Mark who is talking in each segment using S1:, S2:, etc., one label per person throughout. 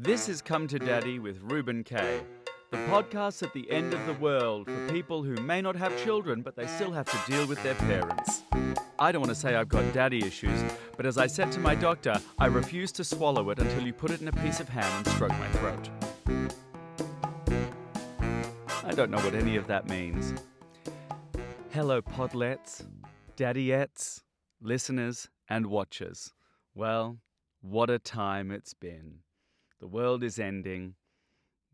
S1: This is Come to Daddy with Reuben Kaye, the podcast at the end of the world for people who may not have children, but they still have to deal with their parents. I don't want to say I've got daddy issues, but as I said to my doctor, I refuse to swallow it until you put it in a piece of ham and stroke my throat. I don't know what any of that means. Hello, podlets, daddyettes, listeners, and watchers. Well, what a time it's been. The world is ending.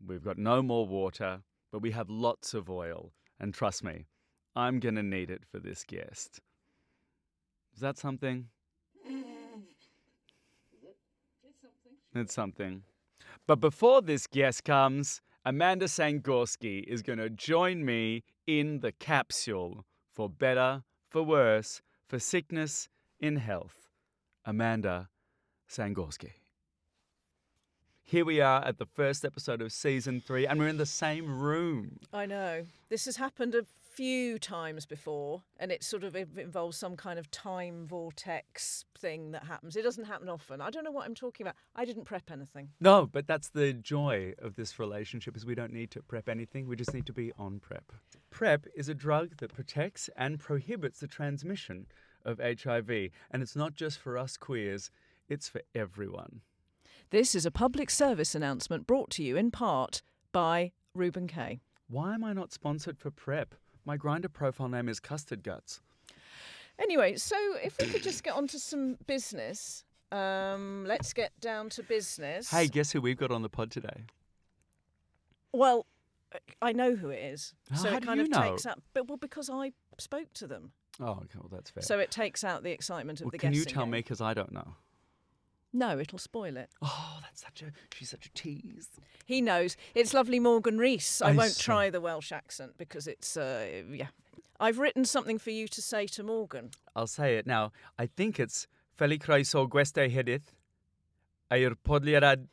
S1: We've got no more water, but we have lots of oil. And trust me, I'm going to need it for this guest. Is that something? It's something. But before this guest comes, Amanda Sangorski is going to join me in the capsule for better, for worse, for sickness, in health. Amanda Sangorski. Here we are at the first episode of season 3, and we're in the same room.
S2: I know. This has happened a few times before, and it sort of involves some kind of time vortex thing that happens. It doesn't happen often. I don't know what I'm talking about. I didn't prep anything.
S1: No, but that's the joy of this relationship, is we don't need to prep anything. We just need to be on prep. PrEP is a drug that protects and prohibits the transmission of HIV, and it's not just for us queers, it's for everyone.
S2: This is a public service announcement brought to you in part by Reuben Kaye.
S1: Why am I not sponsored for PrEP? My Grindr profile name is Custard Guts.
S2: Anyway, so if we could just get on to some business. Let's get down to business.
S1: Hey, guess who we've got on the pod today?
S2: Well, I know who it is. So
S1: How
S2: it
S1: do
S2: kind
S1: you
S2: of
S1: know?
S2: takes out... Well, because I spoke to them.
S1: Oh, okay, well, that's fair.
S2: So it takes out the excitement of the
S1: Can
S2: guessing
S1: you tell
S2: game.
S1: me, because I don't know?
S2: No, it'll spoil it.
S1: Oh, she's such a tease.
S2: He knows. It's lovely Morgan Rees. I
S1: I
S2: won't
S1: see.
S2: try the Welsh accent because it's, yeah. I've written something for you to say to Morgan.
S1: I'll say it now. I think it's Feli croeso gweste hedith a'r podlediad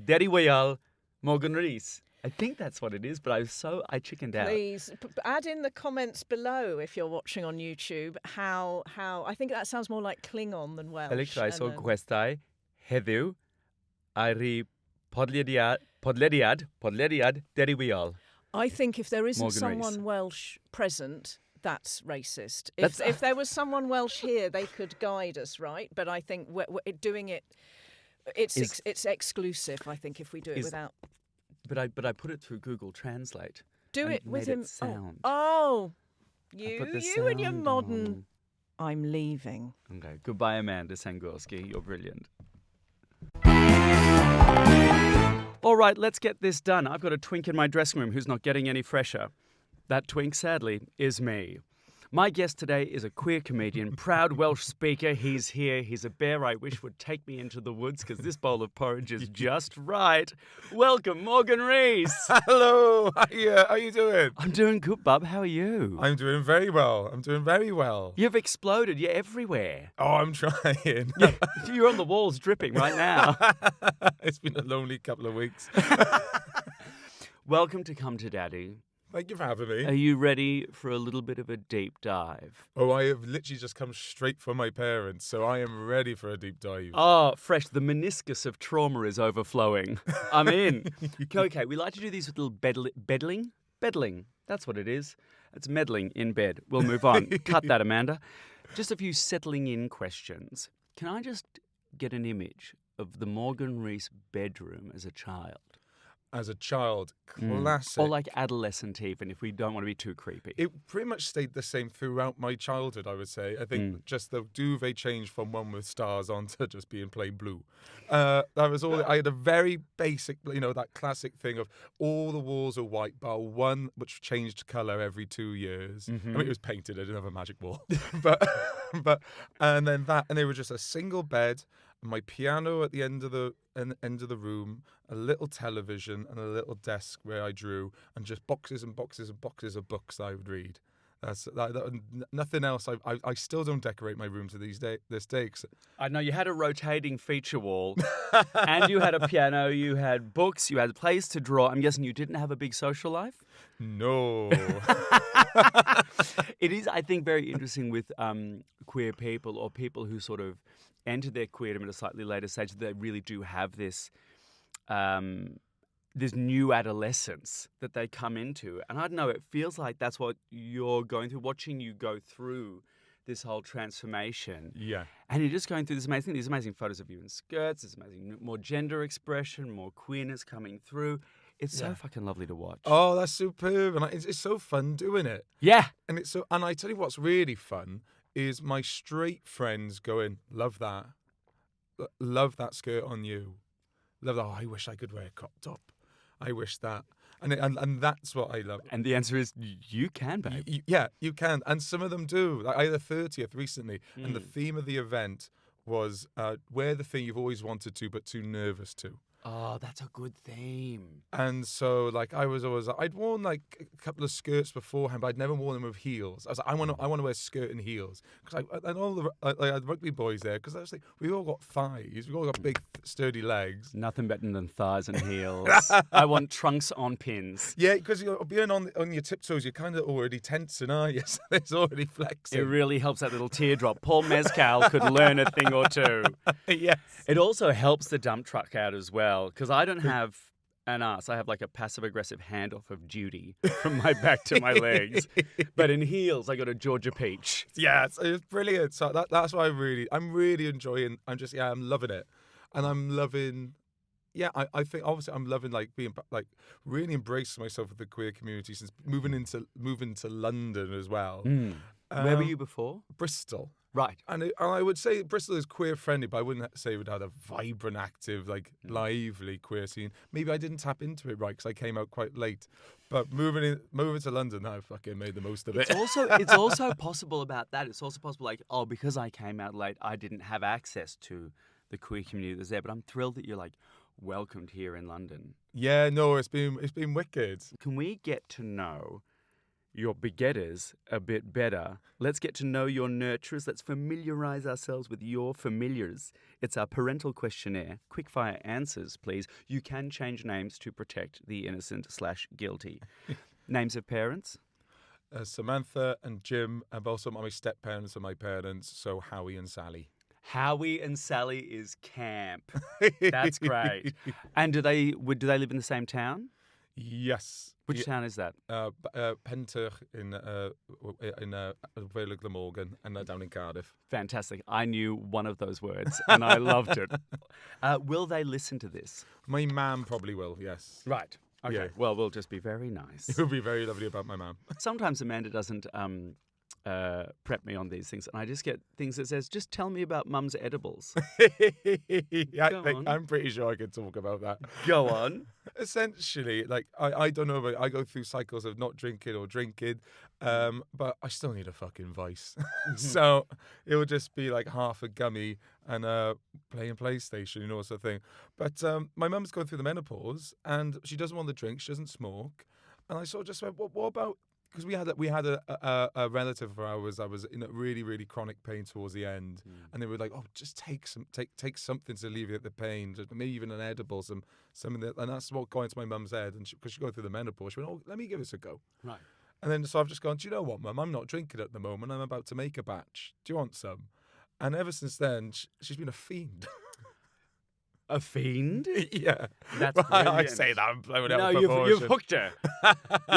S1: deriwyal Morgan Rees. I think that's what it is, but I chickened out.
S2: Please add in the comments below if you're watching on YouTube how I think that sounds more like Klingon than Welsh.
S1: Feli croeso
S2: and then-
S1: gweste heddiw a'r podlediad deriwyal.
S2: I think if there isn't
S1: Morgan
S2: someone
S1: Rees.
S2: Welsh present, that's racist.
S1: That's-
S2: If there was someone Welsh here, they could guide us, right? But I think we're doing it. It's exclusive. I think if we do it without.
S1: But I put it through Google Translate.
S2: Do
S1: and
S2: it with
S1: made
S2: him.
S1: It sound.
S2: Oh,
S1: I put the
S2: you and your
S1: sound
S2: modern.
S1: on.
S2: I'm leaving.
S1: Okay, goodbye, Amanda Sangorski. You're brilliant. All right, let's get this done. I've got a twink in my dressing room who's not getting any fresher. That twink, sadly, is me. My guest today is a queer comedian, proud Welsh speaker. He's here. He's a bear I wish would take me into the woods because this bowl of porridge is just right. Welcome, Morgan Rees.
S3: Hello, how you doing?
S1: I'm doing good, bub. How are you?
S3: I'm doing very well.
S1: You've exploded. You're everywhere.
S3: Oh, I'm trying.
S1: Yeah, you're on the walls dripping right now.
S3: It's been a lonely couple of weeks.
S1: Welcome to Come to Daddy.
S3: Thank you for having me.
S1: Are you ready for a little bit of a deep dive?
S3: Oh, I have literally just come straight from my parents, so I am ready for a deep dive.
S1: Oh, fresh. The meniscus of trauma is overflowing. I'm in. Okay, we like to do these with little beddling. Beddling. That's what it is. It's meddling in bed. We'll move on. Cut that, Amanda. Just a few settling in questions. Can I just get an image of the Morgan Rees bedroom as a child?
S3: As a child, classic.
S1: Or like adolescent even, if we don't want to be too creepy.
S3: It pretty much stayed the same throughout my childhood, I would say. I think just the duvet changed from one with stars on to just being plain blue. That was all. I had a very basic, that classic thing of all the walls are white, bar one which changed colour every 2 years. I mean, it was painted. I didn't have a magic wall, but and then that, and they were just a single bed. My piano at the end of the room, a little television, and a little desk where I drew, and just boxes and boxes and boxes of books that I would read. Nothing else. I still don't decorate my room to this day. 'Cause
S1: I know you had a rotating feature wall, and you had a piano, you had books, you had a place to draw. I'm guessing you didn't have a big social life?
S3: no.
S1: It is, I think, very interesting with queer people or people who sort of enter their queerdom at a slightly later stage. They really do have this this new adolescence that they come into. And I don't know, it feels like that's what you're going through, watching you go through this whole transformation.
S3: Yeah.
S1: And you're just going through these amazing photos of you in skirts, this amazing more gender expression, more queerness coming through. It's so fucking lovely to watch.
S3: Oh, that's superb. And it's so fun doing it.
S1: Yeah.
S3: And and I tell you what's really fun is my straight friends going, love that. Love that skirt on you. Love that. Oh, I wish I could wear a crop top. I wish that. And that's what I love.
S1: And the answer is you can, babe.
S3: Yeah, you can. And some of them do. Like I had a 30th recently, and the theme of the event was wear the thing you've always wanted to, but too nervous to.
S1: Oh, that's a good theme.
S3: And so, like, I'd worn like a couple of skirts beforehand, but I'd never worn them with heels. I was like, I want to wear skirt and heels because and all the I had rugby boys there because I was like, we all got thighs, we all got big sturdy legs.
S1: Nothing better than thighs and heels. I want trunks on pins.
S3: Yeah, because you're being on your tiptoes, you're kind of already tensing, aren't you? So it's already flexing.
S1: It really helps that little teardrop. Paul Mezcal could learn a thing or two.
S3: Yes.
S1: It also helps the dump truck out as well, because I don't have an ass. I have like a passive-aggressive handoff of duty from my back to my legs. But in heels, I got a Georgia peach.
S3: Yeah, it's brilliant. So that's why I'm really enjoying. I'm loving it, and I'm loving. Yeah, I think obviously I'm loving like being like really embracing myself with the queer community since moving to London as well.
S1: Where were you before?
S3: Bristol.
S1: Right.
S3: And I would say Bristol is queer friendly, but I wouldn't say it had a vibrant, active, like lively queer scene. Maybe I didn't tap into it right because I came out quite late. But moving to London, I fucking made the most of it.
S1: It's also possible about that. It's also possible like, oh, because I came out late, I didn't have access to the queer community that's there. But I'm thrilled that you're like welcomed here in London.
S3: Yeah, no, it's been wicked.
S1: Can we get to know your begetters a bit better? Let's get to know your nurturers. Let's familiarise ourselves with your familiars. It's our parental questionnaire. Quickfire answers, please. You can change names to protect the innocent/guilty. Names of parents?
S3: Samantha and Jim, and also my step-parents and my parents, so Howie and Sally.
S1: Howie and Sally is camp. That's great. And do they live in the same town?
S3: Yes.
S1: Which town is that?
S3: Parental in Glam Morgan and down in Cardiff.
S1: Fantastic. I knew one of those words and I loved it. Will they listen to this?
S3: My mum probably will, yes.
S1: Right. Okay.
S3: Yeah.
S1: Well, we'll just be very nice.
S3: It would be very lovely about my mum.
S1: Sometimes Amanda doesn't prep me on these things, and I just get things that says, just tell me about mum's edibles.
S3: I'm pretty sure I could talk about that.
S1: Go on.
S3: Essentially, like, I don't know, but I go through cycles of not drinking or drinking, but I still need a fucking vice. So it would just be like half a gummy and playing PlayStation, sort of thing. But my mum's going through the menopause, and she doesn't want the drink, she doesn't smoke. And I sort of just went, what about... Because we had a relative of ours that was in a really, really chronic pain towards the end, and they were like, "Oh, just take something to alleviate the pain, just maybe even an edible, something that." And that's what got into my mum's head, and because she's going through the menopause, she went, "Oh, let me give this a go."
S1: Right.
S3: And then so I've just gone, "Do you know what, Mum? I'm not drinking at the moment. I'm about to make a batch. Do you want some?" And ever since then, she's been a fiend.
S1: A fiend?
S3: Yeah.
S1: That's
S3: well, I
S1: brilliant.
S3: say that, I'm blowing out
S1: No,
S3: of
S1: you've
S3: proportion.
S1: hooked her.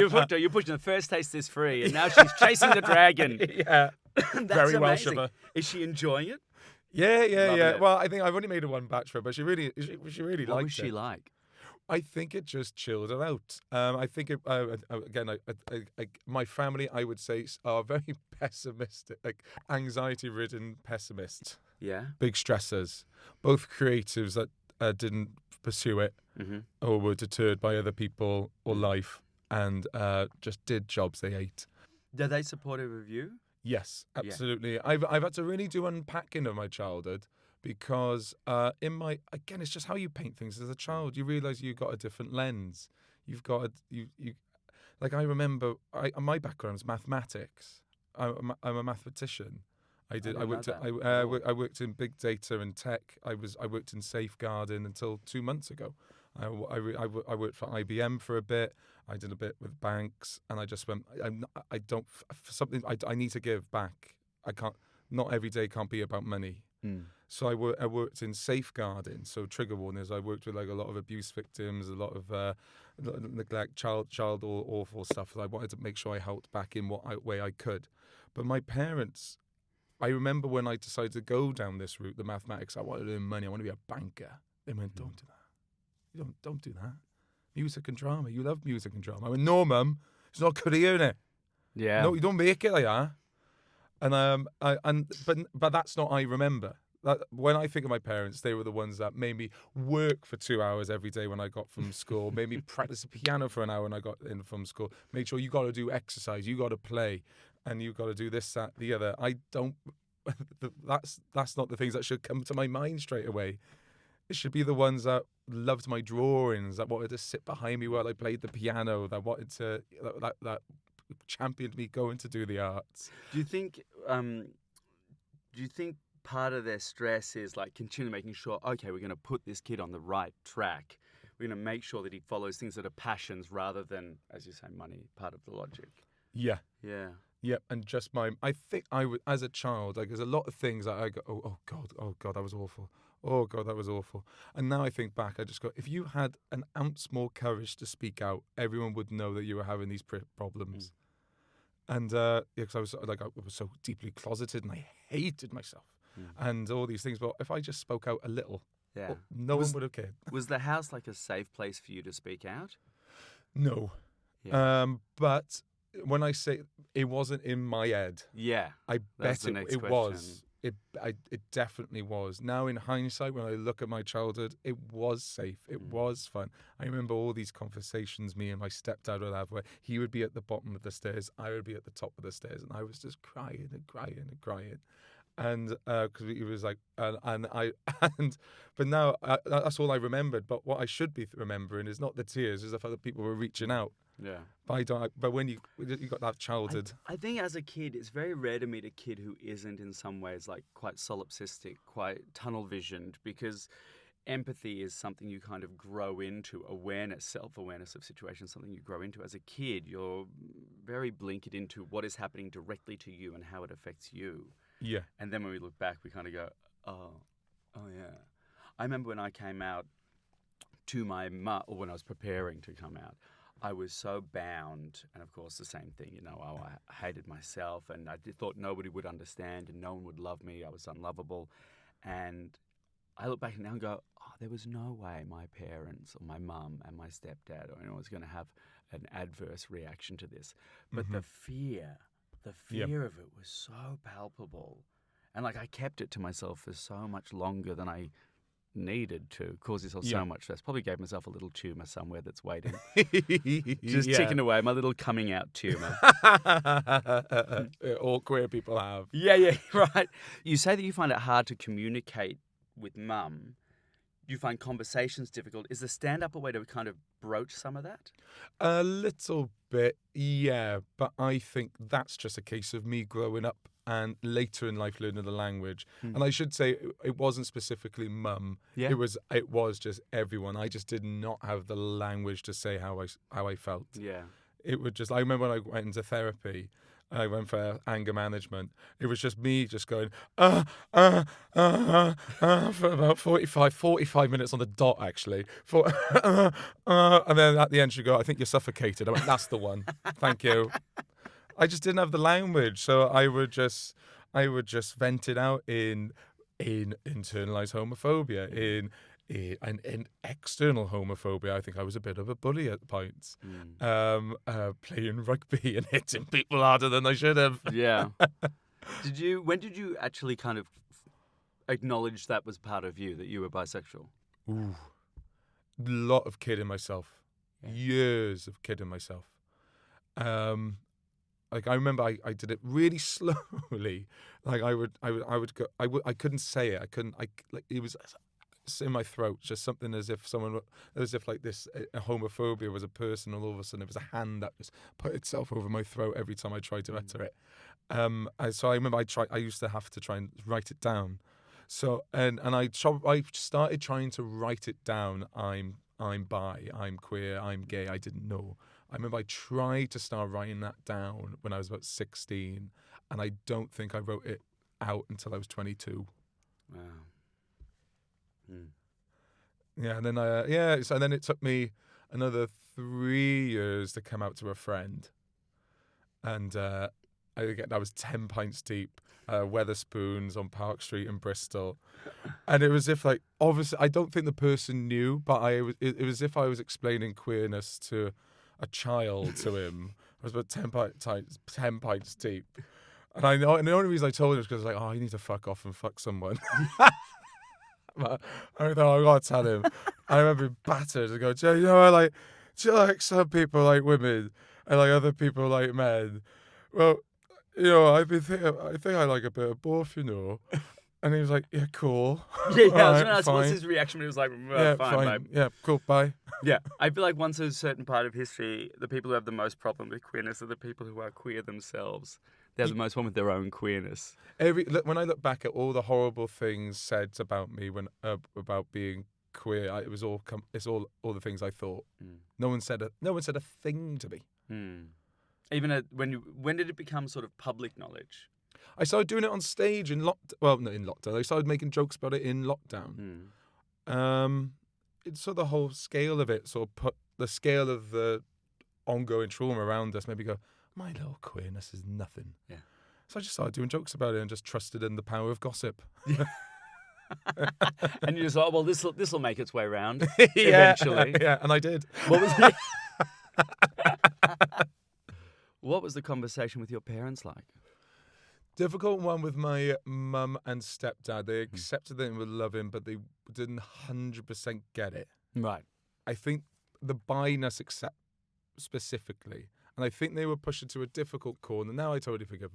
S1: You've hooked her. You're pushing the first taste is free, and now she's chasing the dragon.
S3: Yeah.
S1: That's
S3: Very Welsh
S1: amazing.
S3: of her.
S1: Is she enjoying it?
S3: Yeah.
S1: Loving it.
S3: Well, I think I've only made her one batch for her, but she really
S1: What
S3: liked
S1: was she
S3: it.
S1: like?
S3: I think it just chilled her out. I think it, again, my family, I would say, are very pessimistic, like anxiety-ridden pessimists.
S1: Yeah.
S3: Big stressors. Both creatives that didn't pursue it or were deterred by other people or life and just did jobs they hate.
S1: Are they supportive of you?
S3: Yes, absolutely. Yeah. I've had to really do unpacking of my childhood because again, it's just how you paint things as a child. You realise you've got a different lens. You've got Like I remember, my background's mathematics. I'm a mathematician. I worked in big data and tech. I worked in safeguarding until 2 months ago. I worked for IBM for a bit. I did a bit with banks, and I just went. I need to give back. I can't. Not every day can't be about money. So I worked in safeguarding, so trigger warnings. I worked with like a lot of abuse victims, a lot of neglect, child or awful stuff. I wanted to make sure I helped back in what way I could. But my parents, I remember when I decided to go down this route, the mathematics. I wanted to earn money. I want to be a banker. They went, "Don't do that. You don't do that. Music and drama. You love music and drama." I went, "No, Mum, it's not career, innit?
S1: Yeah.
S3: No, you don't make it like that." But that's not I remember. When I think of my parents, they were the ones that made me work for 2 hours every day when I got from school, made me practice the piano for an hour when I got in from school, made sure you got to do exercise, you got to play, and you got to do this, that, the other. I don't. That's not the things that should come to my mind straight away. It should be the ones that loved my drawings, that wanted to sit behind me while I played the piano, that wanted to that championed me going to do the arts.
S1: Do you think part of their stress is like continually making sure, okay, we're going to put this kid on the right track. We're going to make sure that he follows things that are passions rather than, as you say, money, part of the logic.
S3: Yeah.
S1: Yeah.
S3: Yeah, and just I think I would, as a child, like there's a lot of things that I go, oh God, that was awful. Oh God, that was awful. And now I think back, I just go, if you had an ounce more courage to speak out, everyone would know that you were having these problems. And because I was so deeply closeted and I hated myself and all these things. But if I just spoke out a little, no one would have cared.
S1: Was the house like a safe place for you to speak out?
S3: No.
S1: Yeah.
S3: But when I say it wasn't in my head, I bet it was. It definitely was. Now in hindsight, when I look at my childhood, it was safe. It was fun. I remember all these conversations me and my stepdad would have where he would be at the bottom of the stairs, I would be at the top of the stairs, and I was just crying and crying and crying. And because he was like, but now that's all I remembered. But what I should be remembering is not the tears, is the fact that people were reaching out.
S1: Yeah.
S3: But when you got that childhood,
S1: I think as a kid, it's very rare to meet a kid who isn't in some ways like quite solipsistic, quite tunnel visioned, because empathy is something you kind of grow into. Awareness, self-awareness of situations, something you grow into. As a kid, you're very blinkered into what is happening directly to you and how it affects you.
S3: Yeah.
S1: And then when we look back, we kind of go, oh yeah. I remember when I came out to my mum, or when I was preparing to come out, I was so bound, and of course the same thing, I hated myself, and I thought nobody would understand and no one would love me. I was unlovable. And I look back now and go, there was no way my parents or my mum and my stepdad or anyone was going to have an adverse reaction to this. But the fear of it was so palpable. And like I kept it to myself for so much longer than I needed to, cause yourself so much stress. Probably gave myself a little tumour somewhere that's waiting. Just ticking away, my little coming out tumour.
S3: All queer people have.
S1: Yeah, right. You say that you find it hard to communicate with mum. You find conversations difficult. Is the stand-up a way to kind of broach some of that?
S3: A little bit, yeah. But I think that's just a case of me growing up and later in life learning the language. And I should say it wasn't specifically mum.
S1: Yeah.
S3: It was just everyone. I just did not have the language to say how I felt.
S1: Yeah.
S3: It would just, I remember when I went into therapy, I went for anger management. It was just me just going, for about 45 minutes on the dot, actually. And then at the end she'd go, I think you're suffocated. I went, that's the one. Thank you. I just didn't have the language. So I would just vent it out in internalized homophobia, in external homophobia. I think I was a bit of a bully at points, playing rugby and hitting people harder than I should have.
S1: Yeah. When did you actually kind of acknowledge that was part of you, that you were bisexual?
S3: Ooh, lot of kidding myself. Yeah. Years of kidding myself. Like I remember I did it really slowly. Like I would go, I couldn't say it. It was lumps in my throat, just something as if like this homophobia was a person, and all of a sudden it was a hand that just put itself over my throat every time I tried to utter it. So I remember I used to have to try and write it down. So and I started trying to write it down. I'm bi, I'm queer, I'm gay. I didn't know. I remember I tried to start writing that down when I was about 16, and I don't think I wrote it out until I was 22.
S1: Wow.
S3: Yeah, and then so then it took me another 3 years to come out to a friend, and I was 10 pints deep, Weatherspoons on Park Street in Bristol, and it was if like obviously I don't think the person knew, but it was as if I was explaining queerness to a child to him. I was about 10 pints deep, and I know, and the only reason I told him was because like, oh, you need to fuck off and fuck someone. But I thought I gotta tell him. I remember being battered and going, do you like some people like women and like other people like men? Well, I've been thinking, I think I like a bit of both, And he was like, yeah, cool.
S1: Yeah, I was
S3: All
S1: going to
S3: right,
S1: ask
S3: fine.
S1: what's his reaction when he was like,
S3: Yeah,
S1: fine, babe.
S3: Yeah, cool, bye.
S1: Yeah, I feel like once a certain part of history, the people who have the most problem with queerness are the people who are queer themselves. They have the most problem with their own queerness.
S3: When I look back at all the horrible things said about me about being queer, it's all the things I thought. No one said a thing to me.
S1: Even when did it become sort of public knowledge?
S3: I started doing it on stage not in lockdown. I started making jokes about it in lockdown. It's sort of the whole scale of it, sort of put the scale of the ongoing trauma around us, maybe go, my little queerness is nothing.
S1: Yeah.
S3: So I just started doing jokes about it and just trusted in the power of gossip.
S1: Yeah. And you just thought, well, this will make its way around eventually.
S3: Yeah, and I did.
S1: What was the conversation with your parents like?
S3: Difficult one with my mum and stepdad. They accepted it and were loving, but they didn't 100% get it.
S1: Right.
S3: I think the bi-ness accept specifically. And I think they were pushed into a difficult corner. Now I totally forgive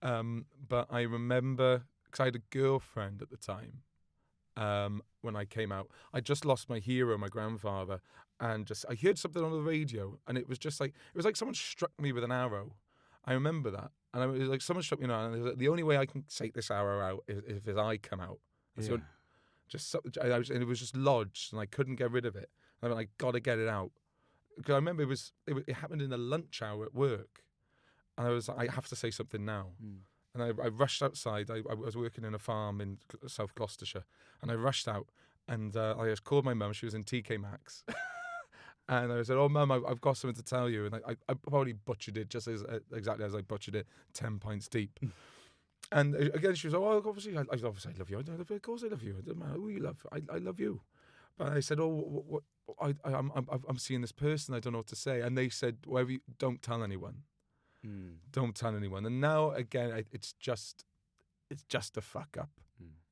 S3: them. But I remember, because I had a girlfriend at the time, when I came out. I just lost my hero, my grandfather. And I heard something on the radio. And it was like someone struck me with an arrow. I remember that. And it was like someone struck me in the arrow. And it was like, the only way I can take this arrow out is if I come out.
S1: Yeah.
S3: And it was just lodged and I couldn't get rid of it. And I went, I got to get it out. Because I remember it happened in the lunch hour at work, and I was like, I have to say something now. And I rushed outside. I was working in a farm in South Gloucestershire, and I rushed out, and I just called my mum. She was in TK Maxx, and I said, "Oh, mum, I've got something to tell you." And I probably butchered it just exactly as I butchered it, 10 pints deep. And again, she was like, "Oh, obviously, I love you. Of course, I love you. It doesn't matter who you love. I love you." But I said, "Oh, what? I'm seeing this person. I don't know what to say." And they said, "Whatever. Don't tell anyone. Don't tell anyone." And now again, it's just a fuck up.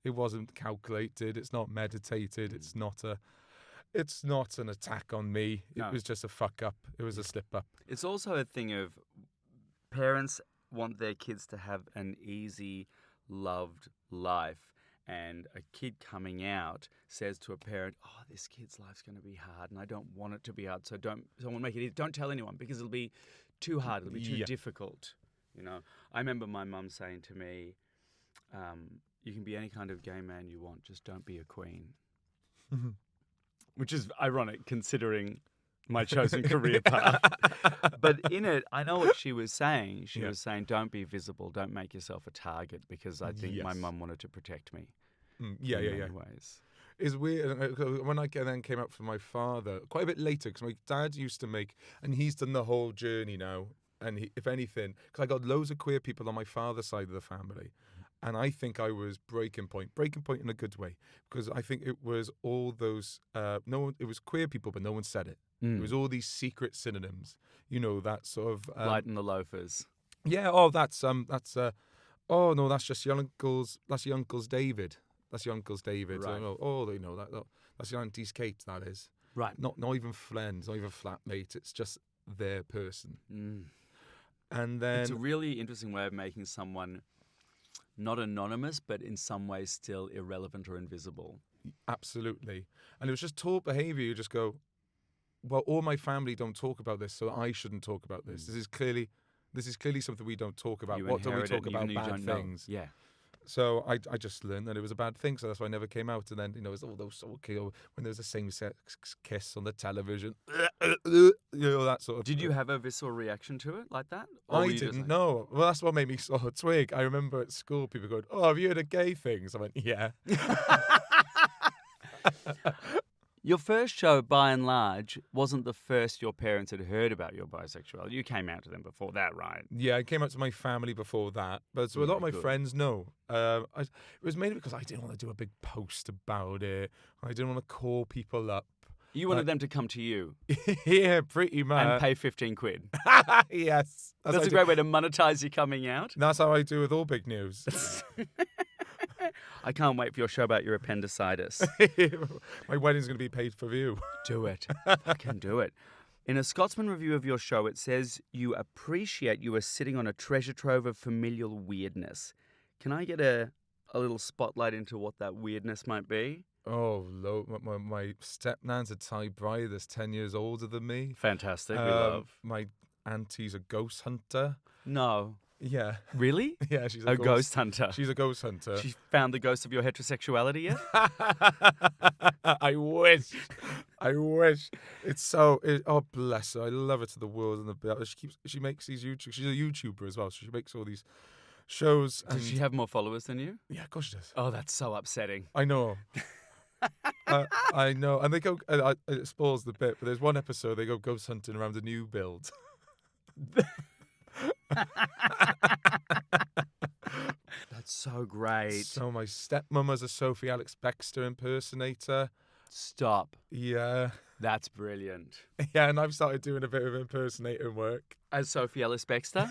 S3: It wasn't calculated. It's not meditated. It's not an attack on me.
S1: No.
S3: It was just a fuck up. It was a slip up.
S1: It's also a thing of parents want their kids to have an easy, loved life. And a kid coming out says to a parent, "Oh, this kid's life's going to be hard, and I don't want it to be hard. So someone make it easy. Don't tell anyone because it'll be too hard. It'll be too difficult." I remember my mum saying to me, "You can be any kind of gay man you want, just don't be a queen," which is ironic considering my chosen career path. But in it, I know what she was saying. She was saying, don't be visible, don't make yourself a target, because I think my mum wanted to protect me. In many ways.
S3: It's weird. When I then came out for my father, quite a bit later, because my dad used to make, and he's done the whole journey now, and if anything, because I got loads of queer people on my father's side of the family, and I think I was breaking point in a good way, because I think it was all those, it was queer people, but no one said it. It was all these secret synonyms, that sort of...
S1: Light and the loafers.
S3: Yeah, that's just your uncle's David. That's your uncle's David.
S1: Right.
S3: That's your auntie's Kate, that is.
S1: Right.
S3: Not even friends, not even flatmate. It's just their person. And then...
S1: It's a really interesting way of making someone not anonymous, but in some ways still irrelevant or invisible.
S3: Absolutely. And it was just taught behaviour. You just go, well, all my family don't talk about this, so I shouldn't talk about this. This is clearly something we don't talk about.
S1: You
S3: What don't we
S1: inherit
S3: talk
S1: it
S3: about?
S1: even though you
S3: Bad
S1: don't know.
S3: things.
S1: Yeah.
S3: So I just learned that it was a bad thing, so that's why I never came out. And then, you know, it's all those sort of, when there's a same-sex kiss on the television, you know, that sort of
S1: Did you
S3: thing.
S1: have a visceral reaction to it like that? Or were
S3: I
S1: you just
S3: didn't
S1: like-
S3: know. Well, that's what made me sort of twig. I remember at school people going, "Oh, have you heard of gay things?" I went, "Yeah."
S1: Your first show, by and large, wasn't the first your parents had heard about your bisexuality. You came out to them before that, right?
S3: Yeah, I came out to my family before that, but so a
S1: Yeah,
S3: lot of my
S1: good.
S3: friends know. It was mainly because I didn't want to do a big post about it. I didn't want to call people up.
S1: You wanted them to come to you
S3: Yeah, pretty much.
S1: and pay 15 quid.
S3: Yes,
S1: That's a great way to monetize you coming out.
S3: That's how I do with all big news.
S1: I can't wait for your show about your appendicitis.
S3: My wedding's going to be paid per view.
S1: Do it. Fucking do it. In a Scotsman review of your show, it says you appreciate you are sitting on a treasure trove of familial weirdness. Can I get a little spotlight into what that weirdness might be?
S3: Oh, my stepnan's a Thai bride that's 10 years older than me.
S1: Fantastic. We love.
S3: My auntie's a ghost hunter.
S1: No.
S3: Yeah.
S1: Really?
S3: Yeah, she's
S1: A ghost hunter.
S3: She's a ghost hunter.
S1: She found the ghost of your heterosexuality yet?
S3: I wish. It's so. Oh, bless her. I love her to the world and the bit. She makes these YouTube. She's a YouTuber as well, so she makes all these shows. And
S1: Does she have more followers than you?
S3: yeah, of course she does.
S1: Oh, that's so upsetting.
S3: I know. I know. And they go. It spoils the bit, but there's one episode they go ghost hunting around a new build.
S1: That's so great.
S3: So my stepmom was a Sophie Alex Baxter impersonator.
S1: Stop.
S3: Yeah.
S1: That's brilliant.
S3: Yeah, and I've started doing a bit of impersonator work.
S1: As Sophie Ellis Bextor?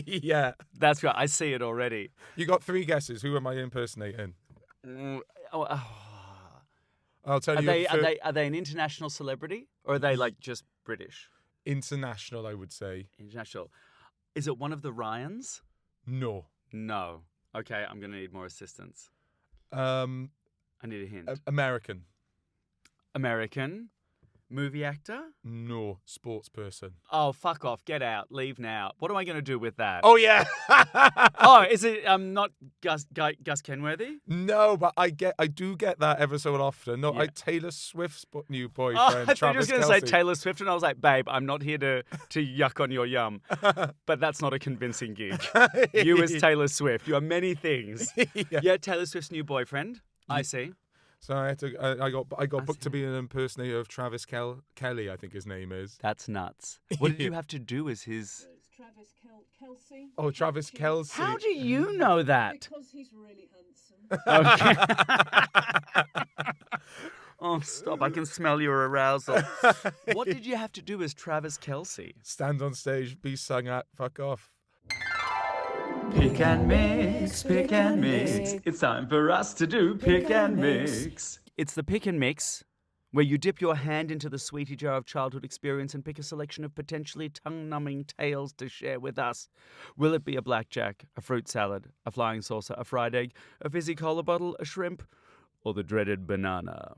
S3: Yeah.
S1: That's right. I see it already.
S3: You got 3 guesses. Who am I impersonating? I'll tell
S1: Are
S3: you.
S1: are they an international celebrity? Or are they like just British?
S3: International, I would say.
S1: International. Is it one of the Ryans?
S3: No.
S1: No. Okay, I'm going to need more assistance.
S3: I
S1: need a hint.
S3: American.
S1: American. Movie actor?
S3: No. Sports person.
S1: Oh, fuck off. Get out. Leave now. What am I going to do with that?
S3: Oh, yeah.
S1: Oh, is it not Gus Kenworthy?
S3: No, but I do get that ever so often. No,
S1: Yeah.
S3: Taylor Swift's new
S1: Oh,
S3: boyfriend,
S1: I thought you were
S3: Travis
S1: just going to say
S3: Kelce.
S1: Taylor Swift, and I was like, babe, I'm not here to yuck on your yum. But that's not a convincing gig. You as Taylor Swift. You are many things.
S3: Yeah.
S1: Yeah, Taylor Swift's new boyfriend. I see.
S3: So I had to. I got booked to
S1: see.
S3: be an impersonator of Travis Kelly. I think his name is.
S1: That's nuts. What did you have to do as his...
S2: It's Travis Kelce.
S3: Oh, Travis Kelce.
S1: How do you know that?
S2: Because he's really handsome.
S1: Okay. Oh, stop. I can smell your arousal. What did you have to do as Travis Kelce?
S3: Stand on stage, be sung at, fuck off.
S1: Pick and mix, pick and mix. It's time for us to do pick and mix. It's the pick and mix, where you dip your hand into the sweetie jar of childhood experience and pick a selection of potentially tongue-numbing tales to share with us. Will it be a blackjack, a fruit salad, a flying saucer, a fried egg, a fizzy cola bottle, a shrimp, or the dreaded banana?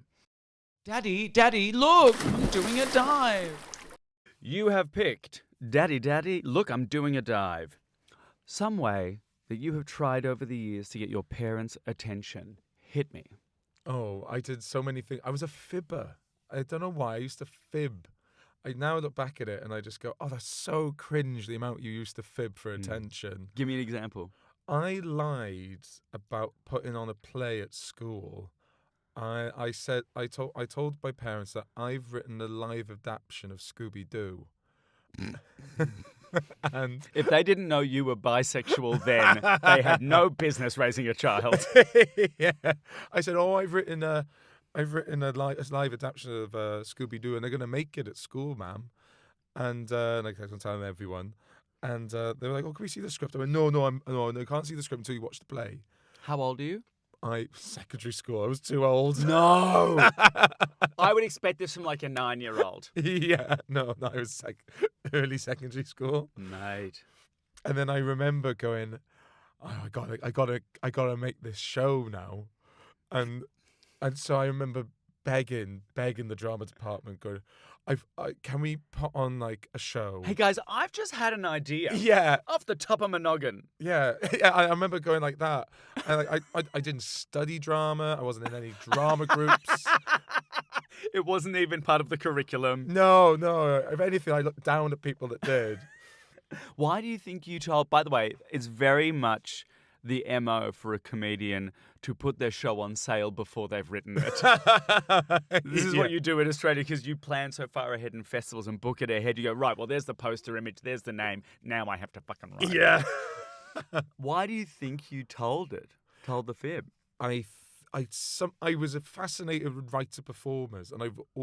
S1: Daddy, look! I'm doing a dive. You have picked, Daddy, look, I'm doing a dive. Some way that you have tried over the years to get your parents' attention. Hit me.
S3: Oh, I did so many things. I was a fibber. I don't know why. I used to fib. I now look back at it and I just go, oh, that's so cringe, the amount you used to fib for attention.
S1: Give me an example.
S3: I lied about putting on a play at school. I told my parents that I've written a live adaptation of Scooby-Doo. And
S1: If they didn't know you were bisexual then, they had no business raising a child.
S3: yeah, I said, "Oh, I've written a live adaptation of Scooby-Doo, and they're going to make it at school, ma'am." And I kept on telling everyone, and they were like, "Oh, can we see the script?" I went, "No, I can't see the script until you watch the play."
S1: How old are you?
S3: Secondary school. I was too old.
S1: No. I would expect this from like a 9-year-old.
S3: Yeah, no, I was early secondary school.
S1: Mate.
S3: And then I remember going, oh, I gotta make this show now. And And so I remember begging the drama department, going, can we put on like a show?
S1: Hey guys, I've just had an idea.
S3: Yeah,
S1: Off the top of my noggin.
S3: yeah. I remember going like that. And like, I didn't study drama. I wasn't in any drama groups.
S1: It wasn't even part of the curriculum.
S3: No. If anything, I looked down at people that did.
S1: Why do you think you told... By the way, it's very much the MO for a comedian to put their show on sale before they've written it. This is what you do in Australia because you plan so far ahead in festivals and book it ahead. You go, right, well, there's the poster image, there's the name. Now I have to fucking write
S3: Yeah.
S1: it. Why do you think you told the fib?
S3: I was fascinated with writer performers, and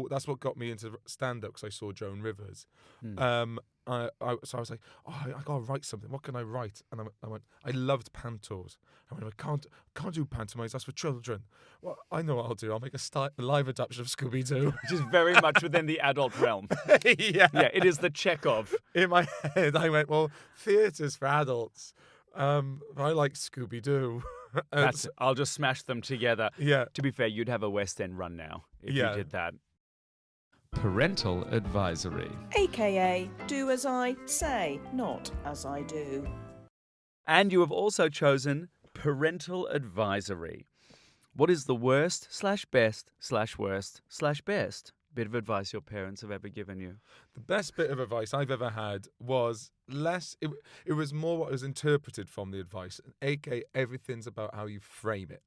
S3: that's what got me into stand-up, because I saw Joan Rivers. So I was like, I gotta write something. What can I write? And I went, I loved pantos. I went, I can't do pantomimes. That's for children. Well, I know what I'll do. I'll make a live adaptation of Scooby-Doo,
S1: Which is very much within the adult realm.
S3: Yeah,
S1: it is the Chekhov.
S3: In my head, I went, well, theatre's for adults. I like Scooby-Doo.
S1: I'll just smash them together.
S3: Yeah.
S1: To be fair, you'd have a West End run now if
S3: Yeah.
S1: you did that.
S4: Parental advisory.
S2: AKA, do as I say, not as I do.
S1: And you have also chosen parental advisory. What is the worst/best/worst/best bit of advice your parents have ever given you?
S3: The best bit of advice I've ever had was it was more what was interpreted from the advice, aka everything's about how you frame it.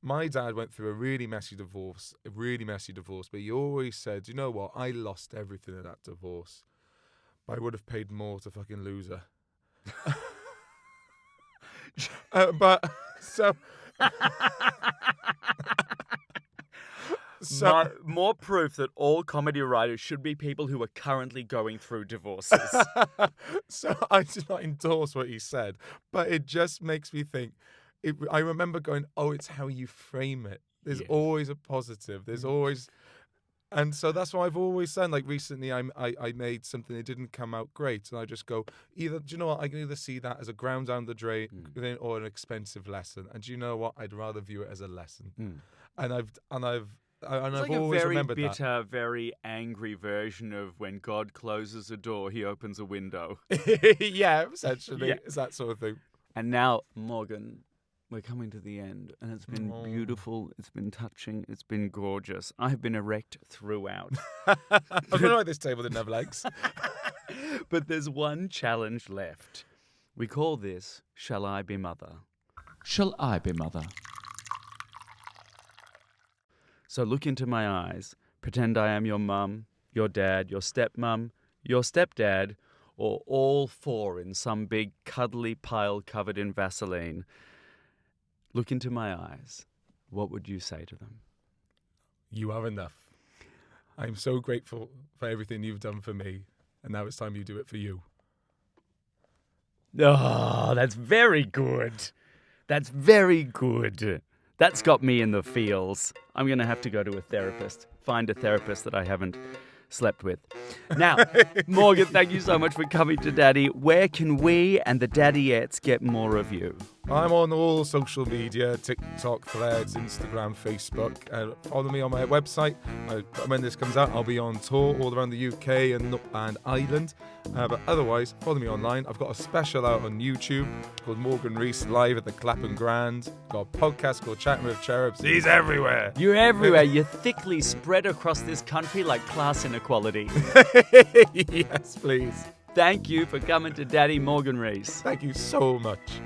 S3: My dad went through a really messy divorce, but he always said, you know what, I lost everything in that divorce, but I would have paid more to fucking lose her.
S1: More proof that all comedy writers should be people who are currently going through divorces.
S3: So I do not endorse what he said, but it just makes me think. I remember going, oh, it's how you frame it. There's always a positive. There's always, and so that's what I've always done. Like recently, I made something that didn't come out great, and I just go, do you know what? I can either see that as a ground down the drain or an expensive lesson. And do you know what? I'd rather view it as a lesson. And I've
S1: It's like
S3: always
S1: a very
S3: remembered
S1: bitter,
S3: that.
S1: very angry version of when God closes a door, he opens a window.
S3: Yeah, essentially,
S1: Yeah.
S3: it's that sort of thing.
S1: And now, Morgan, we're coming to the end, and it's been beautiful, it's been touching, it's been gorgeous. I've been erect throughout.
S3: I don't know why this table didn't have legs.
S1: But there's one challenge left. We call this, Shall I Be Mother?
S4: Shall I be mother?
S1: So look into my eyes, pretend I am your mum, your dad, your stepmum, your stepdad, or all four in some big cuddly pile covered in Vaseline. Look into my eyes. What would you say to them?
S3: You are enough. I'm so grateful for everything you've done for me, and now it's time you do it for you.
S1: Oh, that's very good. That's very good. That's got me in the feels. I'm going to have to go to a therapist. Find a therapist that I haven't slept with. Now, Morgan, thank you so much for coming to Daddy. Where can we and the Daddyettes get more of you?
S3: I'm on all social media, TikTok, Threads, Instagram, Facebook. Follow me on my website. When this comes out, I'll be on tour all around the UK and Ireland. But otherwise, follow me online. I've got a special out on YouTube called Morgan Rees Live at the Clapham Grand. Got a podcast called Chatting with Cherubs. He's everywhere.
S1: You're everywhere. You're thickly spread across this country like class inequality.
S3: Yes, please.
S1: Thank you for coming to Daddy, Morgan Rees.
S3: Thank you so much.